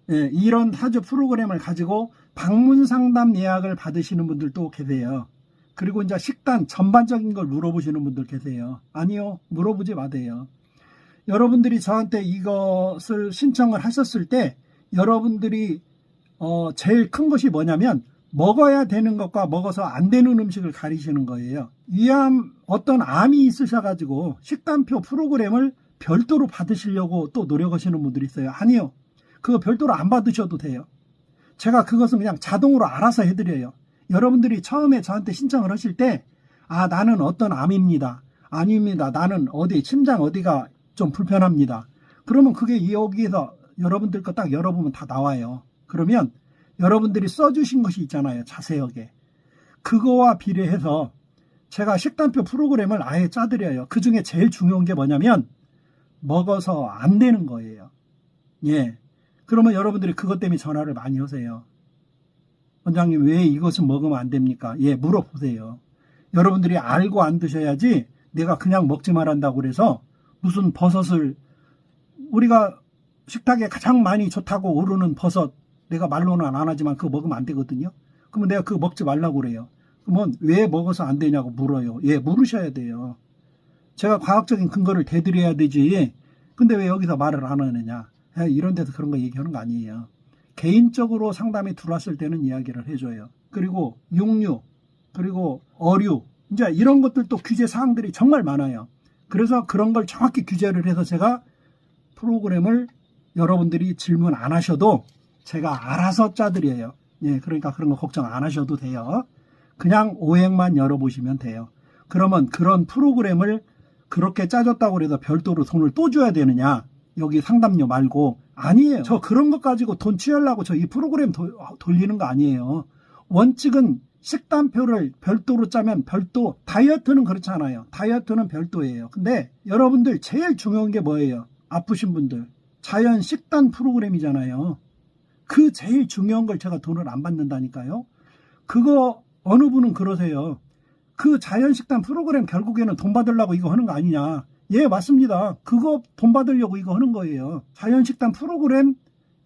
이런 4주 프로그램을 가지고 방문 상담 예약을 받으시는 분들도 계세요. 그리고 이제 식단 전반적인 걸 물어보시는 분들 계세요. 아니요, 물어보지 마세요. 여러분들이 저한테 이것을 신청을 하셨을 때 여러분들이 제일 큰 것이 뭐냐면 먹어야 되는 것과 먹어서 안 되는 음식을 가리시는 거예요. 위암 어떤 암이 있으셔가지고 식단표 프로그램을 별도로 받으시려고 또 노력하시는 분들이 있어요. 아니요, 그거 별도로 안 받으셔도 돼요. 제가 그것은 그냥 자동으로 알아서 해드려요. 여러분들이 처음에 저한테 신청을 하실 때 나는 어떤 암입니다. 아닙니다. 나는 침장 어디가 좀 불편합니다. 그러면 그게 여기에서 여러분들 거 딱 열어보면 다 나와요. 그러면 여러분들이 써주신 것이 있잖아요. 자세하게. 그거와 비례해서 제가 식단표 프로그램을 아예 짜드려요. 그 중에 제일 중요한 게 뭐냐면 먹어서 안 되는 거예요. 예. 그러면 여러분들이 그것 때문에 전화를 많이 하세요. 원장님, 왜 이것은 먹으면 안 됩니까? 예, 물어보세요. 여러분들이 알고 안 드셔야지 내가 그냥 먹지 말한다고 그래서 무슨 버섯을 우리가 식탁에 가장 많이 좋다고 오르는 버섯 내가 말로는 안 하지만 그거 먹으면 안 되거든요. 그러면 내가 그거 먹지 말라고 그래요. 그러면 왜 먹어서 안 되냐고 물어요. 예, 물으셔야 돼요. 제가 과학적인 근거를 대드려야 되지. 근데 왜 여기서 말을 안 하느냐. 이런 데서 그런 거 얘기하는 거 아니에요. 개인적으로 상담에 들어왔을 때는 이야기를 해줘요. 그리고 육류, 그리고 어류, 이제 이런 것들도 규제 사항들이 정말 많아요. 그래서 그런 걸 정확히 규제를 해서 제가 프로그램을 여러분들이 질문 안 하셔도 제가 알아서 짜드려요. 예, 그러니까 그런 거 걱정 안 하셔도 돼요. 그냥 오행만 열어보시면 돼요. 그러면 그런 프로그램을 그렇게 짜줬다고 해서 별도로 돈을 또 줘야 되느냐? 여기 상담료 말고. 아니에요. 저 그런 것 가지고 돈 취하려고 저 이 프로그램 돌리는 거 아니에요. 원칙은 식단표를 별도로 짜면 별도, 다이어트는 그렇잖아요. 다이어트는 별도예요. 근데 여러분들 제일 중요한 게 뭐예요? 아프신 분들. 자연 식단 프로그램이잖아요. 그 제일 중요한 걸 제가 돈을 안 받는다니까요. 그거 어느 분은 그러세요. 그 자연 식단 프로그램 결국에는 돈 받으려고 이거 하는 거 아니냐. 예, 맞습니다. 그거 돈 받으려고 이거 하는 거예요. 자연 식단 프로그램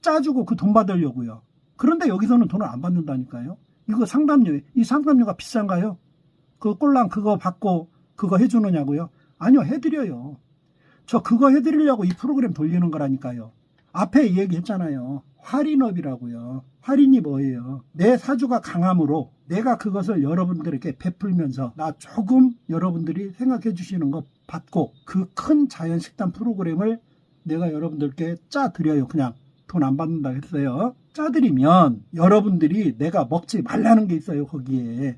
짜주고 그 돈 받으려고요. 그런데 여기서는 돈을 안 받는다니까요. 이거 상담료, 이 상담료가 비싼가요? 그 꼴랑 그거 받고 그거 해주느냐고요? 아니요, 해드려요. 저 그거 해드리려고 이 프로그램 돌리는 거라니까요. 앞에 얘기했잖아요. 할인업이라고요. 할인이 뭐예요? 내 사주가 강함으로 내가 그것을 여러분들에게 베풀면서 나 조금 여러분들이 생각해 주시는 거 받고 그 큰 자연식단 프로그램을 내가 여러분들께 짜드려요. 그냥 돈 안 받는다 했어요. 짜드리면 여러분들이 내가 먹지 말라는 게 있어요. 거기에.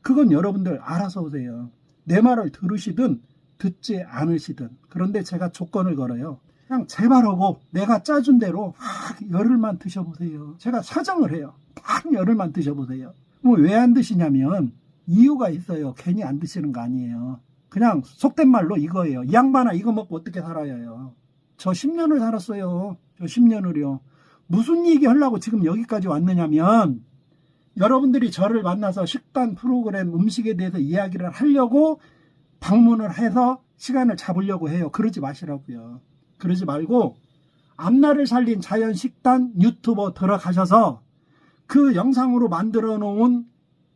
그건 여러분들 알아서 오세요. 내 말을 들으시든 듣지 않으시든. 그런데 제가 조건을 걸어요. 그냥 제발 하고 내가 짜준 대로 열흘만 드셔보세요. 제가 사정을 해요. 딱 열흘만 드셔보세요. 왜 안 드시냐면 이유가 있어요. 괜히 안 드시는 거 아니에요. 그냥 속된 말로 이거예요. 이 양반아 이거 먹고 어떻게 살아요. 저 10년을 살았어요. 저 10년을요. 무슨 얘기 하려고 지금 여기까지 왔느냐면 여러분들이 저를 만나서 식단 프로그램 음식에 대해서 이야기를 하려고 방문을 해서 시간을 잡으려고 해요. 그러지 마시라고요. 그러지 말고 앞날을 살린 자연식단 유튜버 들어가셔서 그 영상으로 만들어 놓은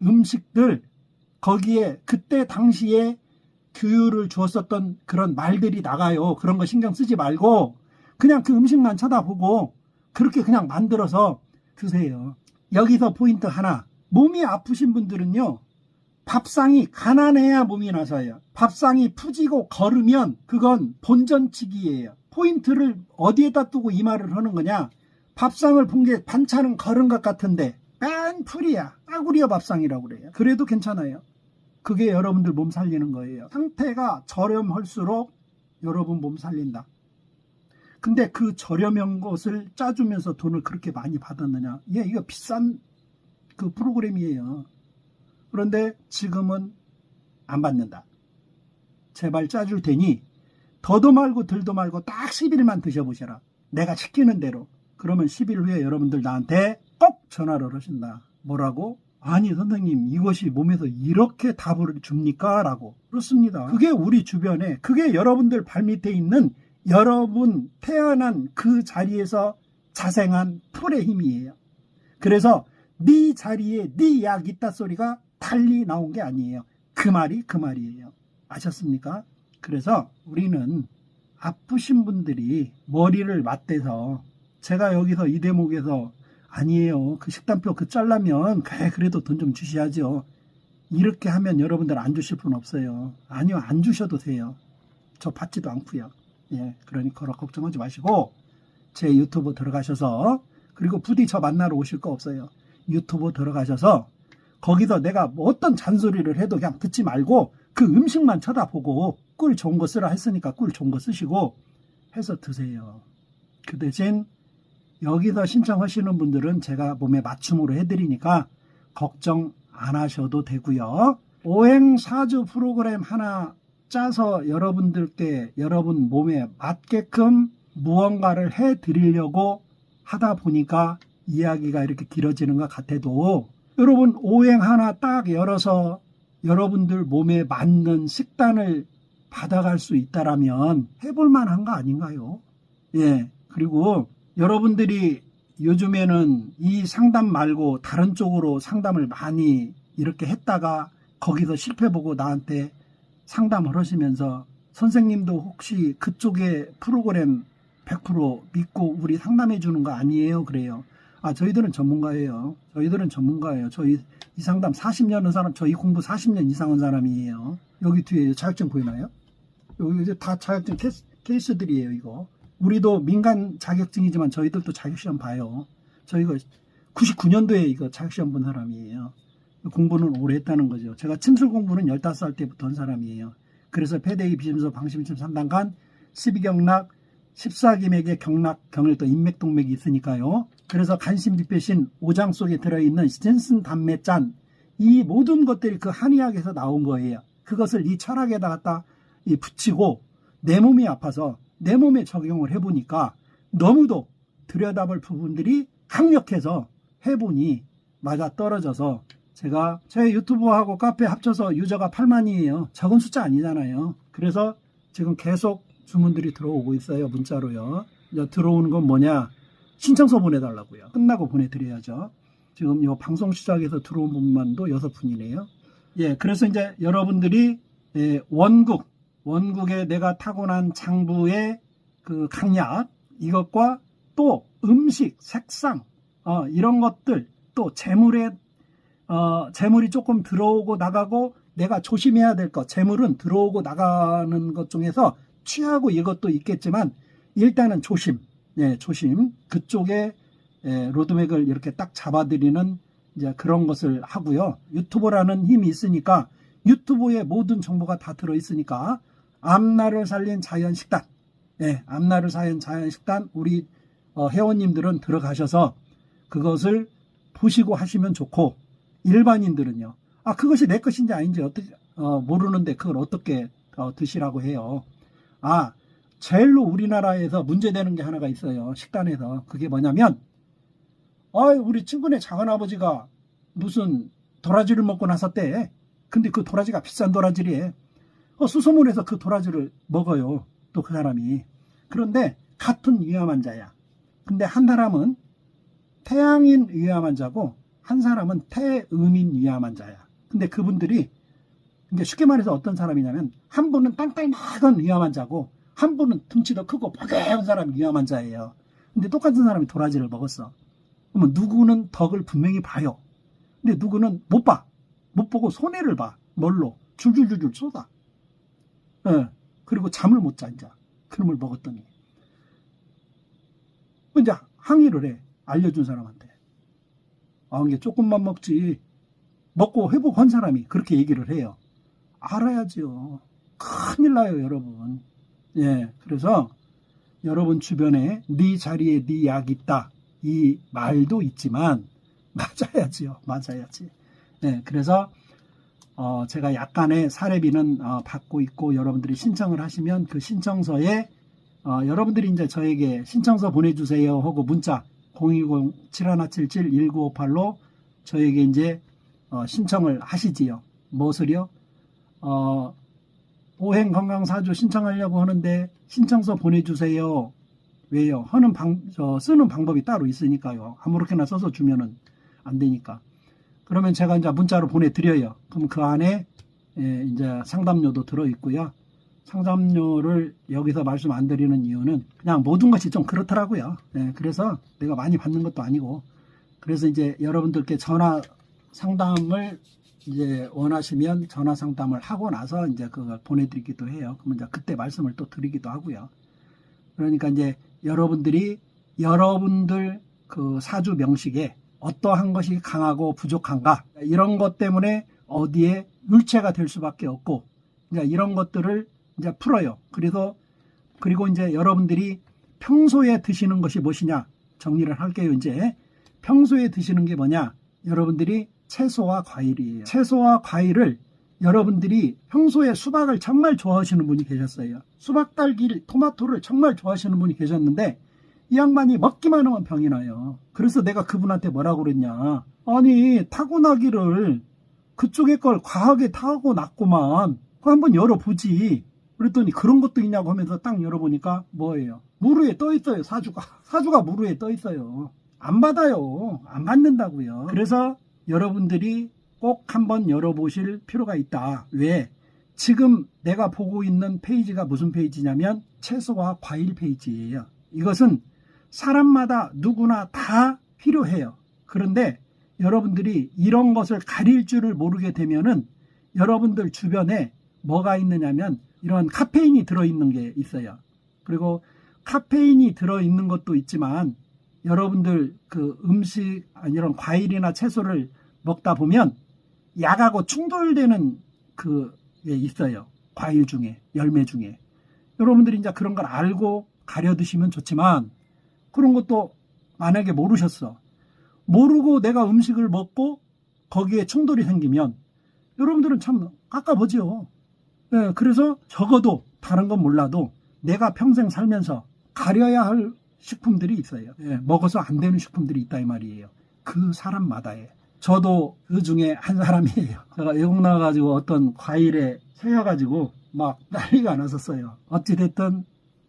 음식들 거기에 그때 당시에 규율을 주었었던 그런 말들이 나가요. 그런 거 신경 쓰지 말고 그냥 그 음식만 쳐다보고 그렇게 그냥 만들어서 드세요. 여기서 포인트 하나. 몸이 아프신 분들은요, 밥상이 가난해야 몸이 나서요. 밥상이 푸지고 거르면 그건 본전치기예요. 포인트를 어디에다 두고 이 말을 하는 거냐? 밥상을 본 게 반찬은 거른 것 같은데 뺀 풀이야. 싸구려 밥상이라고 그래요. 그래도 괜찮아요. 그게 여러분들 몸 살리는 거예요. 상태가 저렴할수록 여러분 몸 살린다. 근데 그 저렴한 것을 짜주면서 돈을 그렇게 많이 받았느냐? 예, 이거 비싼 그 프로그램이에요. 그런데 지금은 안 받는다. 제발 짜줄 테니 더도 말고 덜도 말고 딱 10일만 드셔보셔라. 내가 시키는 대로. 그러면 10일 후에 여러분들 나한테 꼭 전화를 하신다. 뭐라고? 아니 선생님, 이것이 몸에서 이렇게 답을 줍니까? 라고. 그렇습니다. 그게 우리 주변에, 그게 여러분들 발밑에 있는 여러분 태어난 그 자리에서 자생한 풀의 힘이에요. 그래서 네 자리에 네 약 있다 소리가 달리 나온 게 아니에요. 그 말이 그 말이에요. 아셨습니까? 그래서 우리는 아프신 분들이 머리를 맞대서, 제가 여기서 이 대목에서 아니에요, 그 식단표 그 잘라면 그래도 돈 좀 주셔야죠, 이렇게 하면 여러분들 안 주실 분 없어요. 아니요, 안 주셔도 돼요. 저 받지도 않고요. 예, 그러니까 걱정하지 마시고 제 유튜브 들어가셔서, 그리고 부디 저 만나러 오실 거 없어요. 유튜브 들어가셔서 거기서 내가 뭐 어떤 잔소리를 해도 그냥 듣지 말고 그 음식만 쳐다보고 꿀 좋은 거 쓰라 했으니까 꿀 좋은 거 쓰시고 해서 드세요. 그 대신 여기서 신청하시는 분들은 제가 몸에 맞춤으로 해드리니까 걱정 안 하셔도 되고요. 오행사주 프로그램 하나 짜서 여러분들께 여러분 몸에 맞게끔 무언가를 해드리려고 하다 보니까 이야기가 이렇게 길어지는 것 같아도, 여러분 오행 하나 딱 열어서 여러분들 몸에 맞는 식단을 받아갈 수 있다라면 해볼 만한 거 아닌가요? 예. 그리고 여러분들이 요즘에는 이 상담 말고 다른 쪽으로 상담을 많이 이렇게 했다가 거기서 실패보고 나한테 상담을 하시면서 선생님도 혹시 그쪽에 프로그램 100% 믿고 우리 상담해 주는 거 아니에요? 그래요. 아, 저희들은 전문가예요. 저희들은 전문가예요. 저희 이 상담 40년 한 사람, 저희 공부 40년 이상 한 사람이에요. 여기 뒤에 자격증 보이나요? 여기 이제 다 자격증 케이스들이에요, 이거. 우리도 민간 자격증이지만 저희들도 자격시험 봐요. 저희가 99년도에 이거 자격시험 본 사람이에요. 공부는 오래 했다는 거죠. 제가 침술 공부는 15살 때부터 한 사람이에요. 그래서 패대기 비심서 방심침 3단간 12경락 14기맥의 경락 경일도 인맥동맥이 있으니까요. 그래서 간신비패신 5장 속에 들어있는 신슨 담매짠, 이 모든 것들이 그 한의학에서 나온 거예요. 그것을 이 철학에다 갖다 붙이고 내 몸이 아파서 내 몸에 적용을 해보니까 너무도 들여다볼 부분들이 강력해서 해보니 맞아 떨어져서 제가 제 유튜브하고 카페 합쳐서 유저가 8만이에요. 적은 숫자 아니잖아요. 그래서 지금 계속 주문들이 들어오고 있어요. 문자로요. 이제 들어오는 건 뭐냐? 신청서 보내달라고요. 끝나고 보내드려야죠. 지금 이 방송 시작해서 들어온 분만도 6분이네요. 예, 그래서 이제 여러분들이 원국에 내가 타고난 장부의 그 강약, 이것과 또 음식, 색상, 이런 것들, 또 재물이 조금 들어오고 나가고 내가 조심해야 될 것, 재물은 들어오고 나가는 것 중에서 취하고 이것도 있겠지만 일단은 조심, 예, 조심. 그쪽에 로드맥을 이렇게 딱 잡아드리는 이제 그런 것을 하고요. 유튜버라는 힘이 있으니까 유튜브에 모든 정보가 다 들어있으니까 앞날을 살린 자연식단, 예, 앞날을 살린 자연식단 우리 회원님들은 들어가셔서 그것을 보시고 하시면 좋고, 일반인들은요, 그것이 내 것인지 아닌지 어떻게 모르는데 그걸 어떻게 드시라고 해요. 제일로 우리나라에서 문제되는 게 하나가 있어요. 식단에서. 그게 뭐냐면 우리 친구네 작은아버지가 무슨 도라지를 먹고 나섰대. 근데 그 도라지가 비싼 도라지래. 수소문해서 그 도라지를 먹어요. 또 그 사람이. 그런데 같은 위암 환자야. 근데 한 사람은 태양인 위암 환자고 한 사람은 태음인 위암 환자야. 근데 그분들이 그러니까 쉽게 말해서 어떤 사람이냐면 한 분은 땅딸막한 위암 환자고 한 분은 등치도 크고 뽀개한 사람이 위암 환자예요. 근데 똑같은 사람이 도라지를 먹었어. 그러면 누구는 덕을 분명히 봐요. 근데 누구는 못 봐. 못 보고 손해를 봐. 뭘로? 줄줄줄줄 쏟아. 예. 그리고 잠을 못 자, 이제. 그놈을 먹었더니. 이제 항의를 해. 알려준 사람한테. 아, 이게 조금만 먹지. 먹고 회복한 사람이 그렇게 얘기를 해요. 알아야지요. 큰일 나요, 여러분. 예. 그래서 여러분 주변에 네 자리에 네 약 있다. 이 말도 있지만 맞아야지요. 맞아야지. 예. 그래서 제가 약간의 사례비는 받고 있고 여러분들이 신청을 하시면 그 신청서에 여러분들이 이제 저에게 신청서 보내주세요 하고 문자 010-7177-1958로 저에게 이제 신청을 하시지요. 무엇을요? 오행건강사주 신청하려고 하는데 신청서 보내주세요. 왜요? 쓰는 방법이 따로 있으니까요. 아무렇게나 써서 주면은 안 되니까. 그러면 제가 이제 문자로 보내드려요. 그럼 그 안에 이제 상담료도 들어있고요. 상담료를 여기서 말씀 안 드리는 이유는 그냥 모든 것이 좀 그렇더라고요. 그래서 내가 많이 받는 것도 아니고. 그래서 이제 여러분들께 전화 상담을 이제 원하시면 전화 상담을 하고 나서 이제 그걸 보내드리기도 해요. 그러면 이제 그때 말씀을 또 드리기도 하고요. 그러니까 이제 여러분들 그 사주 명식에 어떠한 것이 강하고 부족한가 이런 것 때문에 어디에 율체가 될 수밖에 없고 이제 이런 것들을 이제 풀어요. 그리고 이제 여러분들이 평소에 드시는 것이 무엇이냐 정리를 할게요. 이제 평소에 드시는 게 뭐냐? 여러분들이 채소와 과일이에요. 채소와 과일을 여러분들이 평소에 수박을 정말 좋아하시는 분이 계셨어요. 수박, 딸기, 토마토를 정말 좋아하시는 분이 계셨는데 이 양반이 먹기만 하면 병이 나요. 그래서 내가 그분한테 뭐라고 그랬냐. 아니 타고나기를 그쪽의 걸 과하게 타고났구만. 그거 한번 열어보지. 그랬더니 그런 것도 있냐고 하면서 딱 열어보니까 뭐예요? 무르에 떠있어요. 사주가 무르에 떠있어요. 안 받아요. 안 받는다고요. 그래서 여러분들이 꼭 한번 열어보실 필요가 있다. 왜? 지금 내가 보고 있는 페이지가 무슨 페이지냐면 채소와 과일 페이지예요. 이것은 사람마다 누구나 다 필요해요. 그런데 여러분들이 이런 것을 가릴 줄을 모르게 되면은 여러분들 주변에 뭐가 있느냐면 이런 카페인이 들어있는 게 있어요. 그리고 카페인이 들어있는 것도 있지만 여러분들 그 음식, 이런 과일이나 채소를 먹다 보면 약하고 충돌되는 그게 있어요. 과일 중에, 열매 중에. 여러분들이 이제 그런 걸 알고 가려 드시면 좋지만 그런 것도 만약에 모르셨어. 모르고 내가 음식을 먹고 거기에 충돌이 생기면 여러분들은 참 깝깝하죠. 그래서 적어도 다른 건 몰라도 내가 평생 살면서 가려야 할 식품들이 있어요. 먹어서 안 되는 식품들이 있다 이 말이에요. 그 사람마다예요. 저도 그 중에 한 사람이에요. 제가 외국 나가가지고 어떤 과일에 새겨가지고 막 난리가 났었어요. 어찌됐든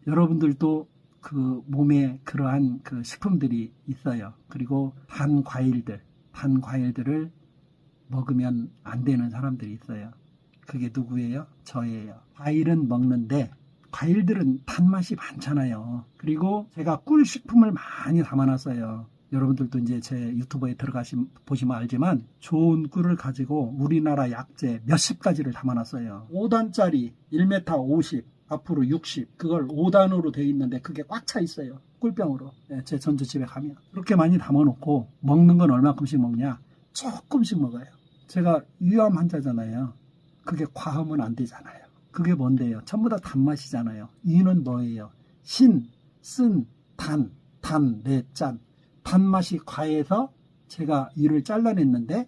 여러분들도 그 몸에 그러한 그 식품들이 있어요. 그리고 단 과일들을 먹으면 안 되는 사람들이 있어요. 그게 누구예요? 저예요. 과일은 먹는데 과일들은 단맛이 많잖아요. 그리고 제가 꿀 식품을 많이 담아놨어요. 여러분들도 이제 제 유튜브에 보시면 알지만 좋은 꿀을 가지고 우리나라 약재 몇십 가지를 담아놨어요. 5단짜리 1m 50, 앞으로 60, 그걸 5단으로 되어 있는데 그게 꽉 차 있어요. 꿀병으로. 제 전주집에 가면. 그렇게 많이 담아놓고 먹는 건 얼마큼씩 먹냐? 조금씩 먹어요. 제가 위암 환자잖아요. 그게 과하면 안 되잖아요. 그게 뭔데요? 전부 다 단맛이잖아요. 이는 뭐예요? 신, 쓴, 단, 내, 짠. 단맛이 과해서 제가 이를 잘라냈는데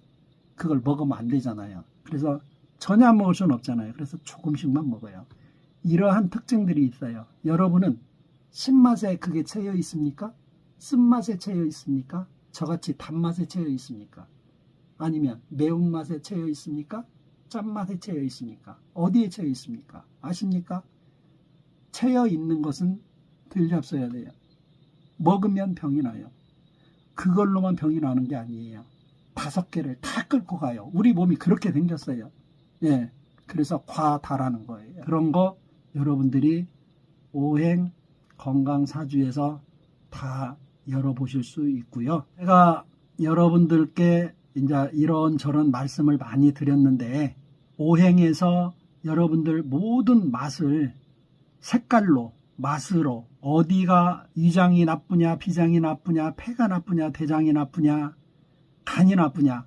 그걸 먹으면 안 되잖아요. 그래서 전혀 안 먹을 수는 없잖아요. 그래서 조금씩만 먹어요. 이러한 특징들이 있어요. 여러분은 신맛에 그게 채여 있습니까? 쓴맛에 채여 있습니까? 저같이 단맛에 채여 있습니까? 아니면 매운맛에 채여 있습니까? 짠맛에 채여 있습니까? 어디에 채여 있습니까? 아십니까? 채여 있는 것은 들잡숴야 돼요. 먹으면 병이 나요. 그걸로만 병이 나는 게 아니에요. 5개를 다 끌고 가요. 우리 몸이 그렇게 생겼어요. 그래서 과다라는 거예요. 그런 거 여러분들이 오행 건강사주에서 다 열어보실 수 있고요. 제가 여러분들께 이제 이런저런 말씀을 많이 드렸는데, 오행에서 여러분들 모든 맛을 색깔로, 맛으로, 어디가 위장이 나쁘냐, 비장이 나쁘냐, 폐가 나쁘냐, 대장이 나쁘냐, 간이 나쁘냐,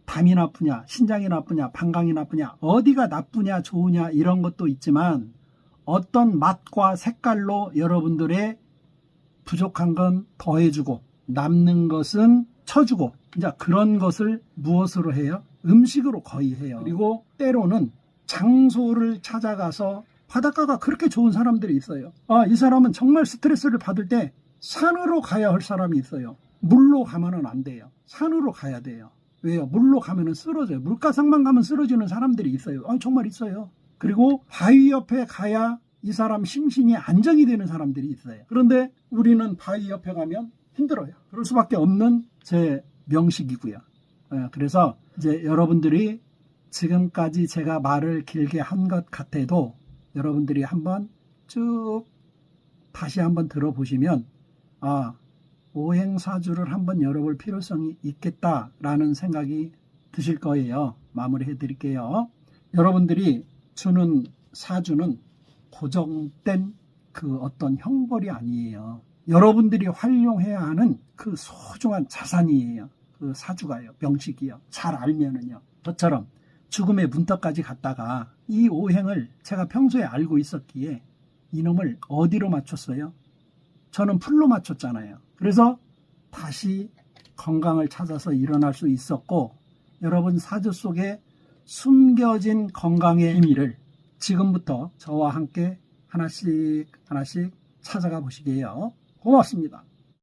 담이 나쁘냐, 신장이 나쁘냐, 방광이 나쁘냐, 어디가 나쁘냐, 좋으냐, 이런 것도 있지만 어떤 맛과 색깔로 여러분들의 부족한 건 더해주고 남는 것은 쳐주고, 이제 그런 것을 무엇으로 해요? 음식으로 거의 해요. 그리고 때로는 장소를 찾아가서, 바닷가가 그렇게 좋은 사람들이 있어요. 이 사람은 정말 스트레스를 받을 때 산으로 가야 할 사람이 있어요. 물로 가면은 안 돼요. 산으로 가야 돼요. 왜요? 물로 가면은 쓰러져요. 물가상만 가면 쓰러지는 사람들이 있어요. 정말 있어요. 그리고 바위 옆에 가야 이 사람 심신이 안정이 되는 사람들이 있어요. 그런데 우리는 바위 옆에 가면 힘들어요. 그럴 수밖에 없는 제 명식이고요. 그래서 이제 여러분들이 지금까지 제가 말을 길게 한 것 같아도 여러분들이 한번 쭉 다시 한번 들어보시면 오행사주를 한번 열어볼 필요성이 있겠다라는 생각이 드실 거예요. 마무리해 드릴게요. 여러분들이 주는 사주는 고정된 그 어떤 형벌이 아니에요. 여러분들이 활용해야 하는 그 소중한 자산이에요. 그 사주가요. 명식이요. 잘 알면은요. 저처럼 죽음의 문턱까지 갔다가 이 오행을 제가 평소에 알고 있었기에 이놈을 어디로 맞췄어요? 저는 풀로 맞췄잖아요. 그래서 다시 건강을 찾아서 일어날 수 있었고, 여러분 사주 속에 숨겨진 건강의 비밀을 지금부터 저와 함께 하나씩 찾아가 보시게요. 고맙습니다.